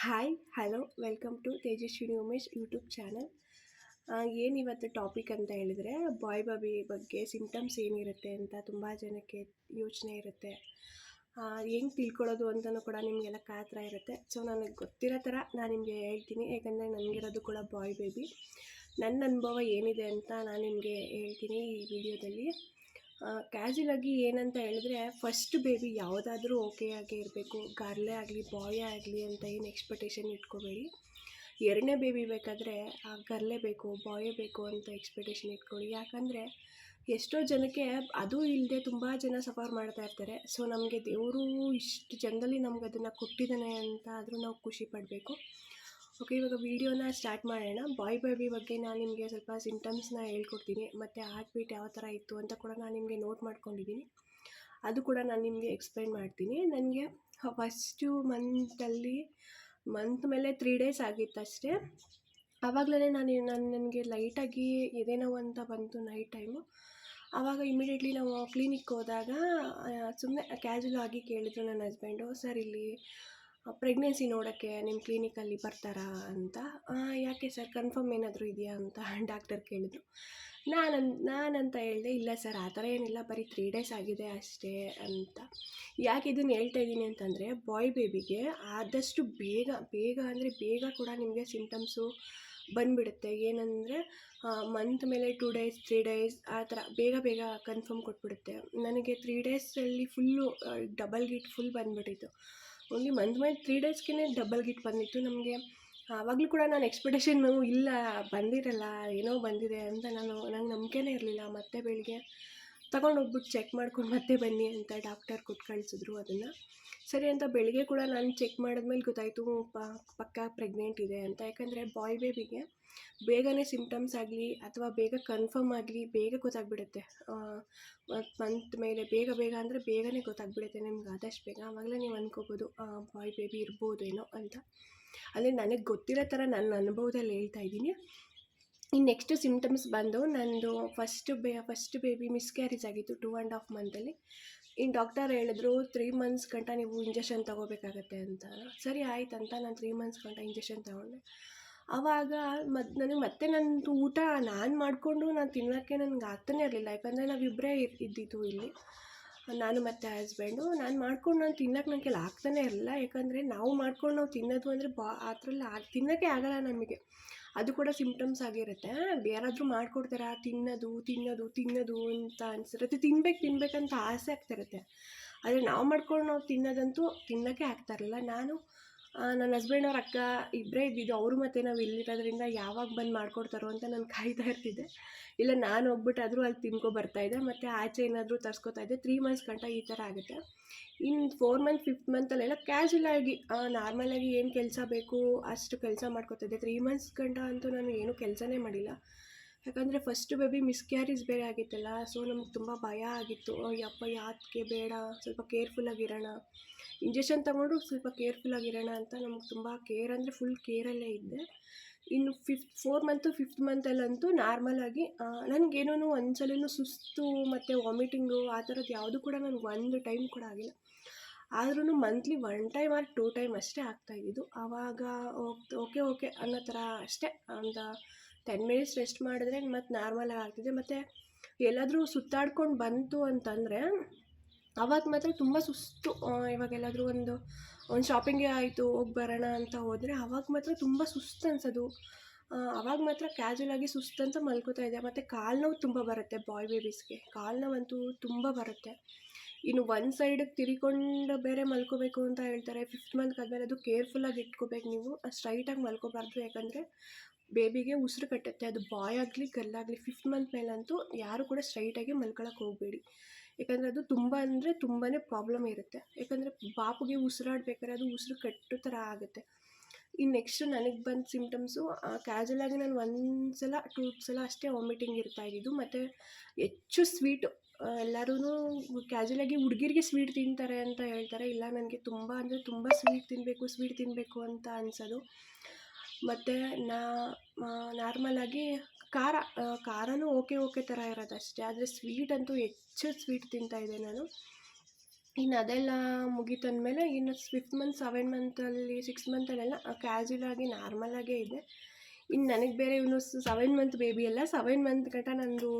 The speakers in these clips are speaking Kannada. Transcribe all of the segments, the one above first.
Hi hello welcome to Tejaswini Umesh YouTube channel. ಏನಿವತ್ತು ಟಾಪಿಕ್ ಅಂತ ಹೇಳಿದರೆ ಬಾಯ್ ಬೇಬಿ ಬಗ್ಗೆ ಸಿಂಪ್ಟಮ್ಸ್ ಏನಿರುತ್ತೆ ಅಂತ ತುಂಬ ಜನಕ್ಕೆ ಯೋಚನೆ ಇರುತ್ತೆ. ಹೆಂಗೆ ತಿಳ್ಕೊಳ್ಳೋದು ಅಂತಲೂ ಕೂಡ ನಿಮಗೆಲ್ಲ ಕಾತರ ಇರುತ್ತೆ. ಸೊ ನನಗೆ ಗೊತ್ತಿರೋ ಥರ ನಾನು ನಿಮಗೆ ಹೇಳ್ತೀನಿ, ಯಾಕಂದರೆ ನನಗಿರೋದು ಕೂಡ ಬಾಯ್ ಬೇಬಿ. ನನ್ನ ಅನುಭವ ಏನಿದೆ ಅಂತ ನಾನು ನಿಮಗೆ ಹೇಳ್ತೀನಿ ಈ ವಿಡಿಯೋದಲ್ಲಿ. ಕ್ಯಾಶುಯಲಾಗಿ ಏನಂತ ಹೇಳಿದ್ರೆ, ಫಸ್ಟ್ ಬೇಬಿ ಯಾವುದಾದ್ರೂ ಓಕೆ ಆಗೇ ಇರಬೇಕು, ಗರ್ಲೇ ಆಗಲಿ ಬಾಯೇ ಆಗಲಿ ಅಂತ ಏನು ಎಕ್ಸ್ಪೆಕ್ಟೇಷನ್ ಇಟ್ಕೋಬೇಡಿ. ಎರಡನೇ ಬೇಬಿ ಬೇಕಾದರೆ ಗರ್ಲೇ ಬೇಕು ಬಾಯೇ ಬೇಕು ಅಂತ ಎಕ್ಸ್ಪೆಕ್ಟೇಷನ್ ಇಟ್ಕೊಳ್ಳಿ. ಯಾಕಂದರೆ ಎಷ್ಟೋ ಜನಕ್ಕೆ ಅದು ಇಲ್ಲದೆ ತುಂಬ ಜನ ಸಫರ್ ಮಾಡ್ತಾ ಇರ್ತಾರೆ. ಸೊ ನಮಗೆ ದೇವರು ಇಷ್ಟು ಜನದಲ್ಲಿ ನಮ್ಗೆ ಅದನ್ನು ಕೊಟ್ಟಿದ್ದಾನೆ ಅಂತ ಆದರೂ ನಾವು ಖುಷಿ ಪಡಬೇಕು. ಓಕೆ, ಇವಾಗ ವೀಡಿಯೋನ ಸ್ಟಾರ್ಟ್ ಮಾಡೋಣ. ಬಾಯ್ ಬೇಬಿ ಬಗ್ಗೆ ನಾನು ನಿಮಗೆ ಸ್ವಲ್ಪ ಸಿಂಟಮ್ಸ್ನ ಹೇಳ್ಕೊಡ್ತೀನಿ, ಮತ್ತು ಹಾರ್ಟ್ ಬೀಟ್ ಯಾವ ಥರ ಇತ್ತು ಅಂತ ಕೂಡ ನಾನು ನಿಮಗೆ ನೋಟ್ ಮಾಡ್ಕೊಂಡಿದ್ದೀನಿ. ಅದು ಕೂಡ ನಾನು ನಿಮಗೆ ಎಕ್ಸ್ಪ್ಲೈನ್ ಮಾಡ್ತೀನಿ. ನನಗೆ ಫಸ್ಟು ಮಂತ್ ಮೇಲೆ 3 ಡೇಸ್ ಆಗಿತ್ತು ಅಷ್ಟೇ. ಆವಾಗಲೇ ನನಗೆ ಲೈಟಾಗಿ ಎದೆ ನೋವು ಅಂತ ಬಂತು ನೈಟ್ ಟೈಮು. ಆವಾಗ ಇಮಿಡಿಯೇಟ್ಲಿ ನಾವು ಕ್ಲಿನಿಕ್ ಹೋದಾಗ ಸುಮ್ಮನೆ ಕ್ಯಾಶುಯಲ್ ಆಗಿ ಕೇಳಿದ್ರು ನನ್ನ ಹಸ್ಬೆಂಡು, ಸರ್ ಇಲ್ಲಿ ಪ್ರೆಗ್ನೆನ್ಸಿ ನೋಡೋಕ್ಕೆ ನಿಮ್ಮ ಕ್ಲಿನಿಕಲ್ಲಿ ಬರ್ತಾರಾ ಅಂತ. ಯಾಕೆ ಸರ್, ಕನ್ಫರ್ಮ್ ಏನಾದರೂ ಇದೆಯಾ ಅಂತ ಡಾಕ್ಟರ್ ಕೇಳಿದ್ರು. ನಾನಂತ ಹೇಳಿದೆ, ಇಲ್ಲ ಸರ್ ಆ ಥರ ಏನಿಲ್ಲ, ಬರೀ 3 ಡೇಸ್ ಆಗಿದೆ ಅಷ್ಟೇ ಅಂತ. ಯಾಕೆ ಇದನ್ನು ಹೇಳ್ತಾ ಇದ್ದೀನಿ ಅಂತಂದರೆ, ಬಾಯ್ ಬೇಬಿಗೆ ಆದಷ್ಟು ಬೇಗ ಅಂದರೆ ಬೇಗ ಕೂಡ ನಿಮಗೆ ಸಿಂಟಮ್ಸು ಬಂದುಬಿಡುತ್ತೆ. ಏನಂದರೆ ಮಂತ್ ಮೇಲೆ 2 ಡೇಸ್ 3 ಡೇಸ್ ಆ ಥರ ಬೇಗ ಕನ್ಫರ್ಮ್ ಕೊಟ್ಬಿಡುತ್ತೆ. ನನಗೆ 3 ಡೇಸಲ್ಲಿ ಫುಲ್ಲು ಡಬಲ್ ಗಿಟ್ ಫುಲ್ ಬಂದುಬಿಟ್ಟಿತ್ತು. ಓನ್ಲಿ ಮಂತ್ ಮೇಲೆ 3 ಡೇಸ್ಗೆ ಡಬಲ್ ಗಿಟ್ ಬಂದಿತ್ತು ನಮಗೆ. ಆವಾಗಲೂ ಕೂಡ ನಾನು ಎಕ್ಸ್ಪೆಕ್ಟೇಷನ್ನು ಇಲ್ಲ, ಬಂದಿರಲ್ಲ, ಏನೋ ಬಂದಿದೆ ಅಂತ ನಂಗೆ ನಂಬಿಕೆನೇ ಇರಲಿಲ್ಲ. ಮತ್ತೆ ಬೆಳಿಗ್ಗೆ ತಗೊಂಡೋಗ್ಬಿಟ್ಟು ಚೆಕ್ ಮಾಡ್ಕೊಂಡು ಮತ್ತೆ ಬನ್ನಿ ಅಂತ ಡಾಕ್ಟರ್ ಕೊಟ್ಟು ಕಳಿಸಿದ್ರು ಅದನ್ನು. ಸರಿ ಅಂತ ಬೆಳಿಗ್ಗೆ ಕೂಡ ನಾನು ಚೆಕ್ ಮಾಡಿದ್ಮೇಲೆ ಗೊತ್ತಾಯಿತು ಪಕ್ಕಾ ಪ್ರೆಗ್ನೆಂಟ್ ಇದೆ ಅಂತ. ಯಾಕಂದರೆ ಬಾಯ್ ಬೇಬಿಗೆ ಬೇಗನೆ ಸಿಂಪ್ಟಮ್ಸ್ ಆಗಲಿ ಅಥವಾ ಬೇಗ ಕನ್ಫರ್ಮ್ ಆಗಲಿ ಬೇಗ ಗೊತ್ತಾಗ್ಬಿಡುತ್ತೆ. ಮಂತ್ ಮೇಲೆ ಬೇಗ ಅಂದರೆ ಬೇಗನೆ ಗೊತ್ತಾಗ್ಬಿಡುತ್ತೆ ನಿಮ್ಗೆ ಆದಷ್ಟು ಬೇಗ. ಆವಾಗಲೇ ನೀವು ಅಂದ್ಕೋಬೋದು ಬಾಯ್ ಬೇಬಿ ಇರ್ಬೋದೇನೋ ಅಂತ. ಅಂದರೆ ನನಗೆ ಗೊತ್ತಿರೋ ಥರ ನನ್ನ ಅನುಭವದಲ್ಲಿ ಹೇಳ್ತಾ ಇದ್ದೀನಿ. ಇನ್ನು ನೆಕ್ಸ್ಟ್ ಸಿಂಪ್ಟಮ್ಸ್ ಬಂದು, ನಂದು ಫಸ್ಟ್ ಬೇಬಿ ಮಿಸ್ಕ್ಯಾರೇಜ್ ಆಗಿತ್ತು 2.5 ಮಂತಲ್ಲಿ. ಇನ್ನು ಡಾಕ್ಟರ್ ಹೇಳಿದ್ರು 3 ಮಂತ್ಸ್ ಗಂಟ ನೀವು ಇಂಜೆಕ್ಷನ್ ತೊಗೋಬೇಕಾಗತ್ತೆ ಅಂತ. ಸರಿ ಆಯ್ತು ಅಂತ ನಾನು 3 ಮಂತ್ಸ್ ಗಂಟ ಇಂಜೆಕ್ಷನ್ ತೊಗೊಂಡೆ. ಆವಾಗ ನನಗೆ ಮತ್ತೆ ನನ್ನದು ಊಟ ನಾನು ಮಾಡಿಕೊಂಡು ನಾನು ತಿನ್ನೋಕ್ಕೆ ನನಗೆ ಆಗ್ತಾನೇ ಇರಲಿಲ್ಲ. ಯಾಕಂದರೆ ನಾವಿಬ್ಬರೇ ಇದ್ದಿದ್ದು ಇಲ್ಲಿ, ನಾನು ಮತ್ತು ಹಸ್ಬೆಂಡು. ನಾನು ಮಾಡ್ಕೊಂಡು ತಿನ್ನೋಕ್ಕೆ ನನ್ನ ಕೈಲಿ ಆಗ್ತಾನೇ ಇರಲಿಲ್ಲ. ಯಾಕಂದರೆ ನಾವು ಮಾಡ್ಕೊಂಡು ನಾವು ತಿನ್ನೋದು ಅಂದರೆ ಆ ಥರಲ್ಲಿ ತಿನ್ನೋಕ್ಕೆ ಆಗೋಲ್ಲ ನಮಗೆ. ಅದು ಕೂಡ ಸಿಂಪ್ಟಮ್ಸ್ ಆಗಿರುತ್ತೆ. ಯಾರಾದರೂ ಮಾಡಿಕೊಡ್ತಾರಾ, ತಿನ್ನೋದು ಅಂತ ಅನಿಸಿರುತ್ತೆ. ತಿನ್ನಬೇಕಂತ ಆಸೆ ಆಗ್ತಿರುತ್ತೆ. ಆದರೆ ನಾವು ತಿನ್ನೋದಂತೂ ತಿನ್ನೋಕ್ಕೆ ಆಗ್ತಾಯಿರಲಿಲ್ಲ. ನಾನು ನನ್ನ ಹಸ್ಬೆಂಡ್ ಅವ್ರ ಅಕ್ಕ ಇಬ್ಬರೇ ಇದ್ದಿದ್ದು. ಅವರು ಮತ್ತು ನಾವು ಇಲ್ಲಿರೋದ್ರಿಂದ ಯಾವಾಗ ಬಂದು ಮಾಡಿಕೊಡ್ತಾರೋ ಅಂತ ನಾನು ಕಾಯ್ತಾ ಇರ್ತಿದ್ದೆ. ಇಲ್ಲ ನಾನು ಹೋಗ್ಬಿಟ್ಟಾದರೂ ಅಲ್ಲಿ ತಿನ್ಕೊಬರ್ತಾಯಿದ್ದೆ, ಮತ್ತು ಆಚೆ ಏನಾದರೂ ತರಿಸ್ಕೊತಾಯಿದ್ದೆ. 3 ಮಂತ್ಸ್ ಗಂಟ ಈ ಥರ ಆಗುತ್ತೆ. ಇನ್ನು 4 ಮಂತ್ 5th ಮಂತಲ್ಲೆಲ್ಲ ಕ್ಯಾಶುಯಲಾಗಿ ನಾರ್ಮಲಾಗಿ ಏನು ಕೆಲಸ ಬೇಕು ಅಷ್ಟು ಕೆಲಸ ಮಾಡ್ಕೊತಾಯಿದ್ದೆ. 3 ಮಂತ್ಸ್ ಗಂಟ ಅಂತೂ ನಾನು ಏನೂ ಕೆಲಸನೇ ಮಾಡಿಲ್ಲ. ಯಾಕಂದರೆ ಫಸ್ಟ್ ಬೇಬಿ ಮಿಸ್ಕ್ಯಾರೇಜ್ ಬೇರೆ ಆಗಿತ್ತಲ್ಲ. ಸೊ ನಮ್ಗೆ ತುಂಬ ಭಯ ಆಗಿತ್ತು. ಯಪ್ಪ ಯಾಕೆ ಬೇಡ, ಸ್ವಲ್ಪ ಕೇರ್ಫುಲ್ಲಾಗಿರೋಣ, ಇಂಜೆಕ್ಷನ್ ತಗೊಂಡು ಸ್ವಲ್ಪ ಕೇರ್ಫುಲ್ಲಾಗಿರೋಣ ಅಂತ ನಮ್ಗೆ ತುಂಬ ಕೇರ್ ಅಂದರೆ ಫುಲ್ ಕೇರಲ್ಲೇ ಇದ್ದೆ. ಇನ್ನು 4 ಮಂತು 5th ಮಂತಲ್ಲಂತೂ ನಾರ್ಮಲಾಗಿ ನನಗೇನೋ ಒಂದು ಸಲನೂ ಸುಸ್ತು ಮತ್ತು ವಾಮಿಟಿಂಗು ಆ ಥರದ್ದು ಯಾವುದು ಕೂಡ ನನಗೆ ಒಂದು ಟೈಮ್ ಕೂಡ ಆಗಿಲ್ಲ. ಆದ್ರೂ ಮಂತ್ಲಿ 1 ಟೈಮ್ ಆರ್ 2 ಟೈಮ್ ಅಷ್ಟೇ ಆಗ್ತಾಯಿದ್ದು. ಆವಾಗ ಓಕೆ ಅನ್ನೋ ಥರ ಅಷ್ಟೇ. ಒಂದು 10 ಮಿನಿಟ್ಸ್ ರೆಸ್ಟ್ ಮಾಡಿದ್ರೆ ಮತ್ತು ನಾರ್ಮಲಾಗಿ ಆಗ್ತಿದೆ. ಮತ್ತು ಎಲ್ಲಾದರೂ ಸುತ್ತಾಡ್ಕೊಂಡು ಬಂತು ಅಂತಂದರೆ ಆವಾಗ ಮಾತ್ರ ತುಂಬ ಸುಸ್ತು. ಇವಾಗೆಲ್ಲಾದರೂ ಒಂದು ಶಾಪಿಂಗೇ ಆಯಿತು, ಹೋಗಿ ಬರೋಣ ಅಂತ ಹೋದರೆ ಆವಾಗ ಮಾತ್ರ ತುಂಬ ಸುಸ್ತು ಅನ್ಸೋದು. ಆವಾಗ ಮಾತ್ರ ಕ್ಯಾಶುಯಲಾಗಿ ಸುಸ್ತಂತ ಮಲ್ಕೋತಾ ಇದೆ. ಮತ್ತು ಕಾಲು ನೋವು ತುಂಬ ಬರುತ್ತೆ ಬಾಯ್ ಬೇಬೀಸ್ಗೆ. ಕಾಲು ನೋವಂತೂ ತುಂಬ ಬರುತ್ತೆ. ಇನ್ನು ಒಂದು ಸೈಡಿಗೆ ತಿರ್ಕೊಂಡು ಬೇರೆ ಮಲ್ಕೋಬೇಕು ಅಂತ ಹೇಳ್ತಾರೆ. 5th ಮಂತ್ಗೆ ಆದಮೇಲೆ ಅದು ಕೇರ್ಫುಲ್ಲಾಗಿ ಇಟ್ಕೋಬೇಕು ನೀವು. ಸ್ಟ್ರೈಟಾಗಿ ಮಲ್ಕೋಬಾರ್ದು, ಯಾಕಂದರೆ ಬೇಬಿಗೆ ಉಸಿರು ಕಟ್ಟುತ್ತೆ. ಅದು ಬಾಯ್ ಆಗಲಿ ಗರ್ಲಾಗಲಿ 5th ಮಂತ್ ಮೇಲಂತೂ ಯಾರೂ ಕೂಡ ಸ್ಟ್ರೈಟಾಗಿ ಮಲ್ಕೊಳಕ್ಕೆ ಹೋಗಬೇಡಿ. ಯಾಕಂದರೆ ಅದು ತುಂಬ ಅಂದರೆ ತುಂಬಾ ಪ್ರಾಬ್ಲಮ್ ಇರುತ್ತೆ. ಯಾಕಂದರೆ ಪಾಪುಗೆ ಉಸಿರಾಡ್ಬೇಕಾದ್ರೆ ಅದು ಉಸಿರು ಕಟ್ಟೋ ಥರ ಆಗುತ್ತೆ. ಇನ್ನು ನೆಕ್ಸ್ಟು ನನಗೆ ಬಂದ ಸಿಂಪ್ಟಮ್ಸು ಕ್ಯಾಶುಯಲಾಗಿ ನಾನು 1 ಸಲ 2 ಸಲ ಅಷ್ಟೇ ವಾಮಿಟಿಂಗ್ ಇರ್ತಾಯಿದ್ದು. ಮತ್ತು ಹೆಚ್ಚು ಸ್ವೀಟು. ಎಲ್ಲರೂ ಕ್ಯಾಶುಯಲಾಗಿ ಹುಡುಗಿರಿಗೆ ಸ್ವೀಟ್ ತಿಂತಾರೆ ಅಂತ ಹೇಳ್ತಾರೆ. ಇಲ್ಲ, ನನಗೆ ತುಂಬ ಅಂದರೆ ತುಂಬ ಸ್ವೀಟ್ ತಿನ್ನಬೇಕು ಅಂತ ಅನಿಸೋದು. ಮತ್ತು ನಾರ್ಮಲಾಗಿ ಖಾರನೂ ಓಕೆ ಥರ ಇರೋದಷ್ಟೇ. ಆದರೆ ಸ್ವೀಟ್ ಅಂತೂ ಹೆಚ್ಚು ಸ್ವೀಟ್ ತಿಂತಾಯಿದ್ದೆ ನಾನು. ಇನ್ನು ಅದೆಲ್ಲ ಮುಗೀತಂದಮೇಲೆ ಇನ್ನು 5th ಮಂತ್ 7 ಮಂತಲ್ಲಿ 6 ಮಂತಲ್ಲೆಲ್ಲ ಕ್ಯಾಜುಲಾಗಿ ನಾರ್ಮಲಾಗೇ ಇದೆ. ಇನ್ನು ನನಗೆ ಬೇರೆ ಇವನು 7 ಮಂತ್ ಬೇಬಿ ಅಲ್ಲ, 7 ಮಂತ್ ಗಂಟ ನಂದು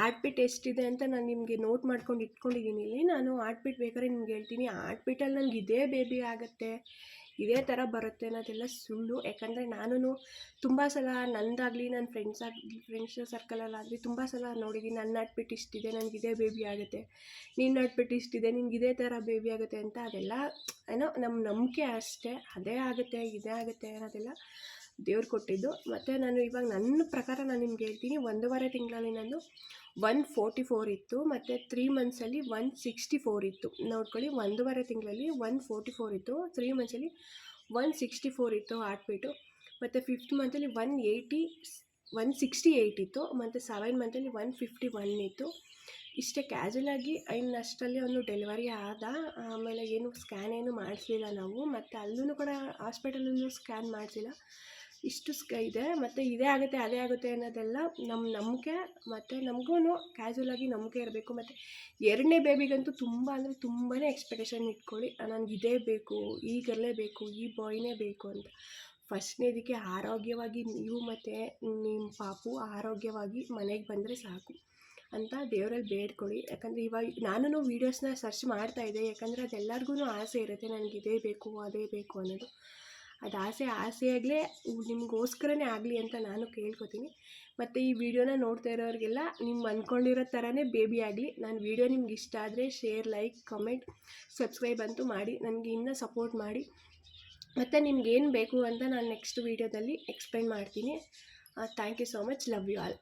ಆರ್ಟ್ಬಿಟ್ ಎಷ್ಟಿದೆ ಅಂತ ನಾನು ನಿಮಗೆ ನೋಟ್ ಮಾಡ್ಕೊಂಡು ಇಟ್ಕೊಂಡಿದ್ದೀನಿ ಇಲ್ಲಿ. ನಾನು ಆರ್ಟ್ಬಿಟ್ ಬೇಕಾದ್ರೆ ನಿಮ್ಗೆ ಹೇಳ್ತೀನಿ. ಆರ್ಟ್ಬಿಟಲ್ಲಿ ನನಗೆ ಇದೇ ಬೇಬಿ ಆಗುತ್ತೆ, ಇದೇ ಥರ ಬರುತ್ತೆ ಅನ್ನೋದೆಲ್ಲ ಸುಳ್ಳು. ಯಾಕಂದರೆ ನಾನು ತುಂಬ ಸಲ ನಂದಾಗಲಿ ನನ್ನ ಫ್ರೆಂಡ್ಸ್ ಸರ್ಕಲಲ್ಲಾಗಲಿ ತುಂಬ ಸಲ ನೋಡಿದ್ದೀನಿ. ನನ್ನ ಆರ್ಟ್ಬಿಟ್ ಇಷ್ಟಿದೆ, ನನಗೆ ಇದೇ ಬೇಬಿ ಆಗುತ್ತೆ, ನಿನ್ನ ಆರ್ಟ್ಬಿಟ್ ಇಷ್ಟಿದೆ, ನಿನ್ಗೆ ಇದೇ ಥರ ಬೇಬಿ ಆಗುತ್ತೆ ಅಂತ. ಅದೆಲ್ಲ ಏನೋ ನಮ್ಮ ನಂಬಿಕೆ ಅಷ್ಟೇ. ಅದೇ ಆಗುತ್ತೆ ಇದೇ ಆಗುತ್ತೆ ಅನ್ನೋದೆಲ್ಲ ದೇವ್ರು ಕೊಟ್ಟಿದ್ದು. ಮತ್ತು ನಾನು ಇವಾಗ ನನ್ನ ಪ್ರಕಾರ ನಾನು ನಿಮ್ಗೆ ಹೇಳ್ತೀನಿ, 1.5 ತಿಂಗಳಲ್ಲಿ ನಾನು 144 ಇತ್ತು, ಮತ್ತು 3 ಮಂತ್ಸಲ್ಲಿ 164 ಇತ್ತು. ನೋಡ್ಕೊಳ್ಳಿ, 1.5 ತಿಂಗಳಲ್ಲಿ 144 ಇತ್ತು, 3 ಮಂತ್ಸಲ್ಲಿ 164 ಇತ್ತು ಹಾರ್ಟ್ಬೀಟು. ಮತ್ತು 5th ಮಂತಲ್ಲಿ 168 ಇತ್ತು, ಮತ್ತು 7 ಮಂತಲ್ಲಿ 151 ಇತ್ತು. ಇಷ್ಟೇ ಕ್ಯಾಜುಲಾಗಿ. ಇನ್ನು ಅಷ್ಟರಲ್ಲಿ ಅವನು ಡೆಲಿವರಿ ಆದ. ಆಮೇಲೆ ಏನು ಸ್ಕ್ಯಾನ್ ಏನು ಮಾಡಿಸ್ಲಿಲ್ಲ ನಾವು, ಮತ್ತು ಅಲ್ಲೂ ಕೂಡ ಹಾಸ್ಪಿಟಲಲ್ಲೂ ಸ್ಕ್ಯಾನ್ ಮಾಡಿಸಿಲ್ಲ. ಇಷ್ಟು ಇದೆ. ಮತ್ತು ಇದೇ ಆಗುತ್ತೆ ಅದೇ ಆಗುತ್ತೆ ಅನ್ನೋದೆಲ್ಲ ನಮ್ಮ ನಂಬಿಕೆ. ಮತ್ತು ನಮಗೂ ಕ್ಯಾಜುಲಾಗಿ ನಂಬಿಕೆ ಇರಬೇಕು. ಮತ್ತು 2ನೇ ಬೇಬಿಗಂತೂ ತುಂಬ ಅಂದರೆ ತುಂಬಾ ಎಕ್ಸ್ಪೆಕ್ಟೇಷನ್ ಇಟ್ಕೊಳ್ಳಿ. ನನಗೆ ಇದೇ ಬೇಕು, ಈಗಿರಲೇಬೇಕು, ಈ ಬಾಯ್ನೇ ಬೇಕು ಅಂತ. ಫಸ್ಟ್ನೇದಕ್ಕೆ ಆರೋಗ್ಯವಾಗಿ ನೀವು ಮತ್ತು ನಿಮ್ಮ ಪಾಪು ಆರೋಗ್ಯವಾಗಿ ಮನೆಗೆ ಬಂದರೆ ಸಾಕು ಅಂತ ದೇವರಲ್ಲಿ ಬೇಡ್ಕೊಳ್ಳಿ. ಯಾಕಂದರೆ ಇವಾಗ ನಾನು ವೀಡಿಯೋಸ್ನ ಸರ್ಚ್ ಮಾಡ್ತಾಯಿದ್ದೆ, ಯಾಕಂದರೆ ಅದೆಲ್ಲರಿಗೂ ಆಸೆ ಇರುತ್ತೆ, ನನಗೆ ಇದೇ ಬೇಕು ಅದೇ ಬೇಕು ಅನ್ನೋದು. ಅದು ಆಸೆಯಾಗಲೇ ನಿಮಗೋಸ್ಕರನೇ ಆಗಲಿ ಅಂತ ನಾನು ಕೇಳ್ಕೊತೀನಿ. ಮತ್ತು ಈ ವಿಡಿಯೋನ ನೋಡ್ತಾ ಇರೋರಿಗೆಲ್ಲ ನಿಮ್ಮ ಅಂದ್ಕೊಂಡಿರೋ ಥರನೇ ಬೇಬಿ ಆಗಲಿ. ನನ್ನ ವಿಡಿಯೋ ನಿಮ್ಗೆ ಇಷ್ಟ ಆದರೆ ಶೇರ್, ಲೈಕ್, ಕಮೆಂಟ್, ಸಬ್ಸ್ಕ್ರೈಬ್ ಅಂತೂ ಮಾಡಿ, ನನಗೆ ಇನ್ನೂ ಸಪೋರ್ಟ್ ಮಾಡಿ. ಮತ್ತು ನಿಮ್ಗೇನು ಬೇಕು ಅಂತ ನಾನು ನೆಕ್ಸ್ಟ್ ವೀಡಿಯೋದಲ್ಲಿ ಎಕ್ಸ್ಪ್ಲೈನ್ ಮಾಡ್ತೀನಿ. Thank you so much. Love you all.